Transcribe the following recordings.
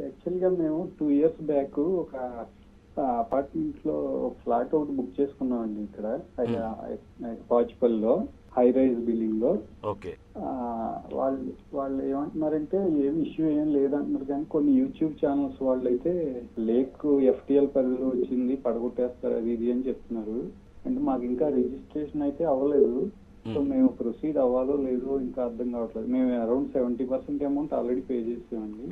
Actual గా మేము 2 years back ఒక అపార్ట్మెంట్ లో ఫ్లాట్ ఒకటి బుక్ చేసుకున్నామండి ఇక్కడ పాచిపల్లిలో, హై రైజ్ బిల్డింగ్ లో. ఓకే. వాళ్ళు ఏమంటున్నారంటే ఏమి ఇష్యూ ఏం లేదంటున్నారు, కానీ కొన్ని యూట్యూబ్ ఛానల్స్ వాళ్ళు అయితే లేక్ FTL పరిధిలో వచ్చింది, పడగొట్టేస్తారు అది ఇది అని చెప్తున్నారు. అంటే మాకు ఇంకా రిజిస్ట్రేషన్ అయితే అవ్వలేదు. సో మేము ప్రొసీడ్ అవ్వాలో లేదో ఇంకా అర్థం కావట్లేదు. మేము అరౌండ్ 70% అమౌంట్ ఆల్రెడీ పే చేసామండి.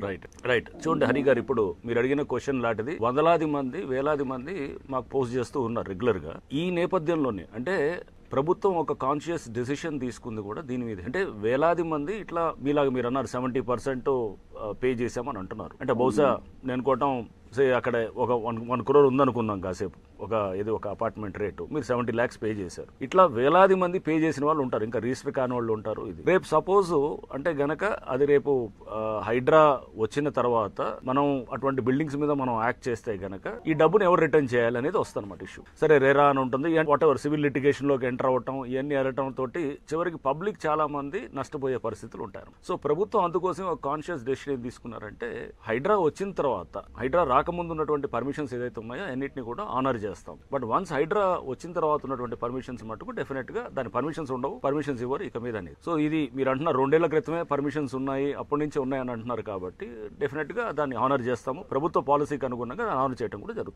రైట్. చూడండి హరి గారు, ఇప్పుడు మీరు అడిగిన క్వశ్చన్ లాంటిది వందలాది మంది, వేలాది మంది మాకు పోస్ట్ చేస్తూ ఉన్నారు రెగ్యులర్ గా. ఈ నేపథ్యంలోనే అంటే ప్రభుత్వం ఒక కాన్షియస్ డెసిషన్ తీసుకుంది కూడా దీని మీద. అంటే వేలాది మంది ఇట్లా మీలాగా మీరు అన్నారు 70% పే చేసామని అంటున్నారు. అంటే బహుశా నేను కోటం అక్కడ ఒక 1 crore ఉందనుకుందాం కాసేపు, ఒక అపార్ట్మెంట్ రేటు, మీరు 70 lakhs పే చేశారు. ఇట్లా వేలాది మంది పే చేసిన వాళ్ళు ఉంటారు, ఇంకా రిజిస్టర్ కాని వాళ్ళు ఉంటారు. ఇది రేపు సపోజ్ అంటే గనక అది రేపు హైడ్రా వచ్చిన తర్వాత మనం అటువంటి బిల్డింగ్స్ మీద మనం యాక్ట్ చేస్తే గనక ఈ డబ్బును ఎవరు రిటర్న్ చేయాలి అనేది వస్తుంది అన్నమాట ఇష్యూ. సరే రేరా అని ఉంటుంది, వాట్ ఎవర్ సివిల్ లిటిగేషన్ లోకి ఎంటర్ అవ్వటం, ఇవన్నీ అరటం తోటి చివరికి పబ్లిక్ చాలా మంది నష్టపోయే పరిస్థితులు ఉంటారు. సో ప్రభుత్వం అందుకోసం ఒక కాన్షియస్ డెసిషన్ ఏం తీసుకున్నారంటే హైడ్రా వచ్చిన తర్వాత, హైడ్రా రాకముందు ఉన్నటువంటి పర్మిషన్స్ ఏదైతే ఉన్నాయో అన్నింటినీ కూడా ఆనర్ చేస్తాం. బట్ వన్స్ హైడ్రా వచ్చిన తర్వాత ఉన్నటువంటి పర్మిషన్స్ మటుకు డెఫినెట్ గా దాని పర్మిషన్స్ ఉండవు, పర్మిషన్స్ ఇవ్వరు ఇక మీద అనేది. సో ఇది మీరు అంటున్నారు 2 ఏళ్ల క్రితమే పర్మిషన్స్ ఉన్నాయి, అప్పటి నుంచి ఉన్నాయని అంటున్నారు, కాబట్టి డెఫినెట్ గా దాన్ని ఆనర్ చేస్తాము. ప్రభుత్వ పాలసీకి అనుగుణంగా ఆనర్ చేయడం కూడా జరుగుతుంది.